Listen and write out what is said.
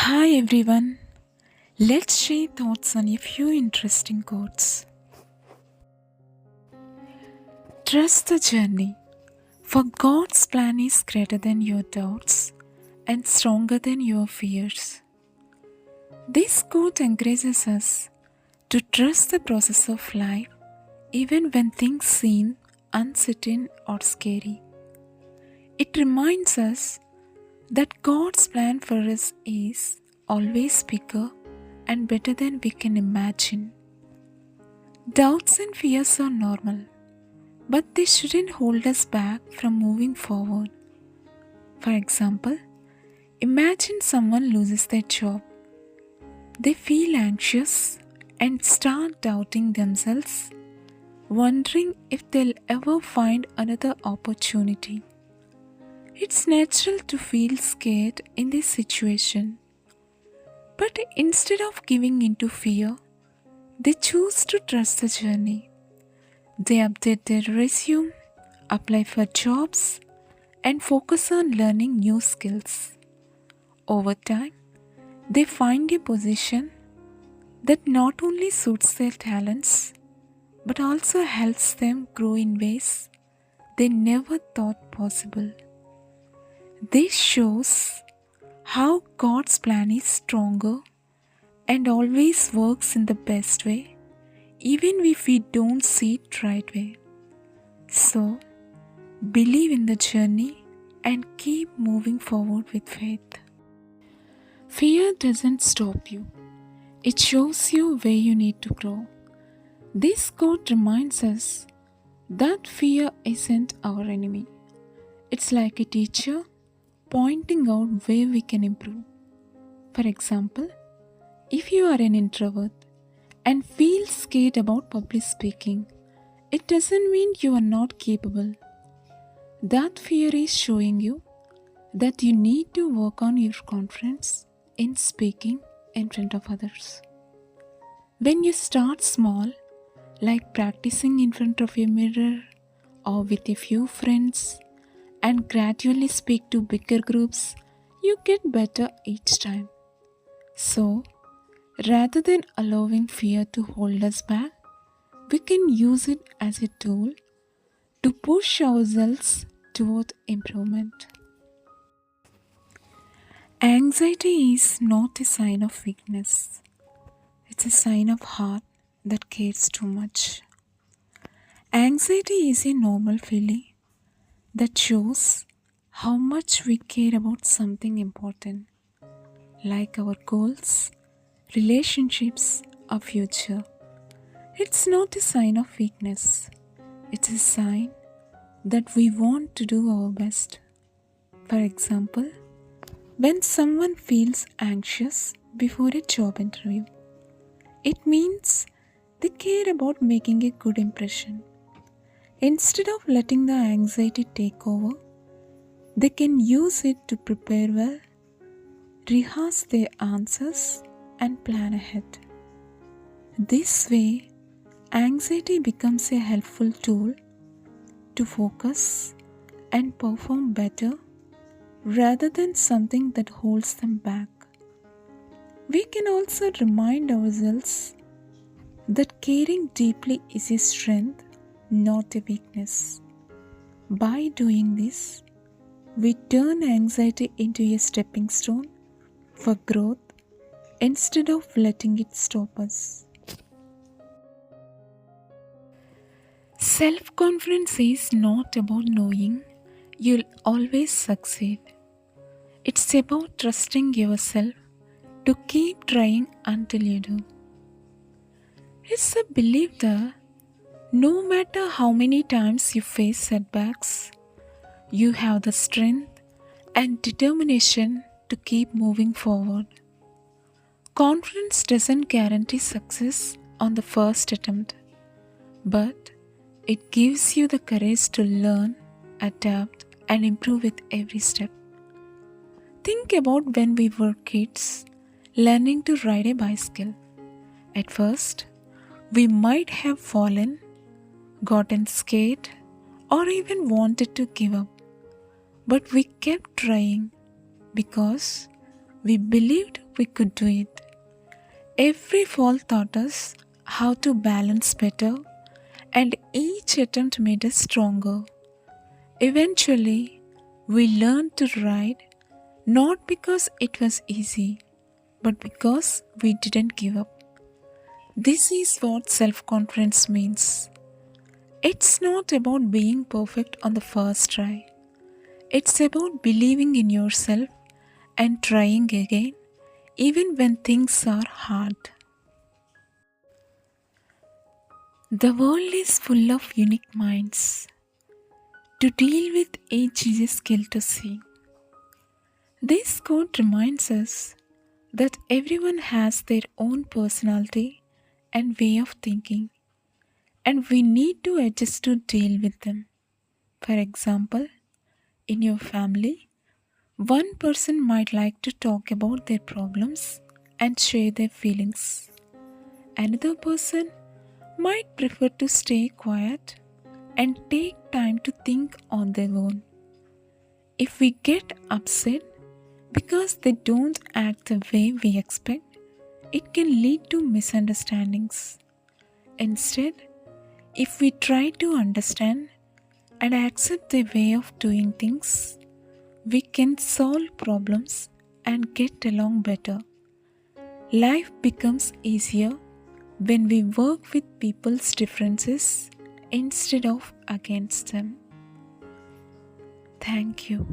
Hi everyone, let's share thoughts on a few interesting quotes. Trust the journey, for God's plan is greater than your doubts and stronger than your fears. This quote encourages us to trust the process of life even when things seem uncertain or scary. It reminds us that God's plan for us is always bigger and better than we can imagine. Doubts and fears are normal, but they shouldn't hold us back from moving forward. For example, imagine someone loses their job. They feel anxious and start doubting themselves, wondering if they'll ever find another opportunity. It's natural to feel scared in this situation, but instead of giving into fear, they choose to trust the journey. They update their resume, apply for jobs, and focus on learning new skills. Over time, they find a position that not only suits their talents but also helps them grow in ways they never thought possible. This shows how God's plan is stronger and always works in the best way, even if we don't see it right way. So, believe in the journey and keep moving forward with faith. Fear doesn't stop you, it shows you where you need to grow. This quote reminds us that fear isn't our enemy. It's like a teacher pointing out where we can improve. For example, if you are an introvert and feel scared about public speaking, it doesn't mean you are not capable. That fear is showing you that you need to work on your confidence in speaking in front of others. When you start small, like practicing in front of a mirror or with a few friends, and gradually speak to bigger groups, you get better each time. So, rather than allowing fear to hold us back, we can use it as a tool to push ourselves toward improvement. Anxiety is not a sign of weakness, it's a sign of heart that cares too much. Anxiety is a normal feeling that shows how much we care about something important, like our goals, relationships, or future. It's not a sign of weakness, it's a sign that we want to do our best. For example, when someone feels anxious before a job interview, it means they care about making a good impression. Instead of letting the anxiety take over, they can use it to prepare well, rehearse their answers, and plan ahead. This way, anxiety becomes a helpful tool to focus and perform better rather than something that holds them back. We can also remind ourselves that caring deeply is a strength, not a weakness. By doing this, we turn anxiety into a stepping stone for growth instead of letting it stop us. Self confidence is not about knowing you'll always succeed, it's about trusting yourself to keep trying until you do. It's a belief that no matter how many times you face setbacks, you have the strength and determination to keep moving forward. Confidence doesn't guarantee success on the first attempt, but it gives you the courage to learn, adapt, and improve with every step. Think about when we were kids learning to ride a bicycle. At first, we might have fallen, gotten scared, or even wanted to give up. But we kept trying because we believed we could do it. Every fall taught us how to balance better, and each attempt made us stronger. Eventually, we learned to ride not because it was easy, but because we didn't give up. This is what self confidence means. It's not about being perfect on the first try, it's about believing in yourself and trying again, even when things are hard. The world is full of unique minds. To deal with each is a skill to see. This quote reminds us that everyone has their own personality and way of thinking, and we need to adjust to deal with them. For example, in your family, one person might like to talk about their problems and share their feelings. Another person might prefer to stay quiet and take time to think on their own. If we get upset because they don't act the way we expect, it can lead to misunderstandings. Instead, if we try to understand and accept their way of doing things, we can solve problems and get along better. Life becomes easier when we work with people's differences instead of against them. Thank you.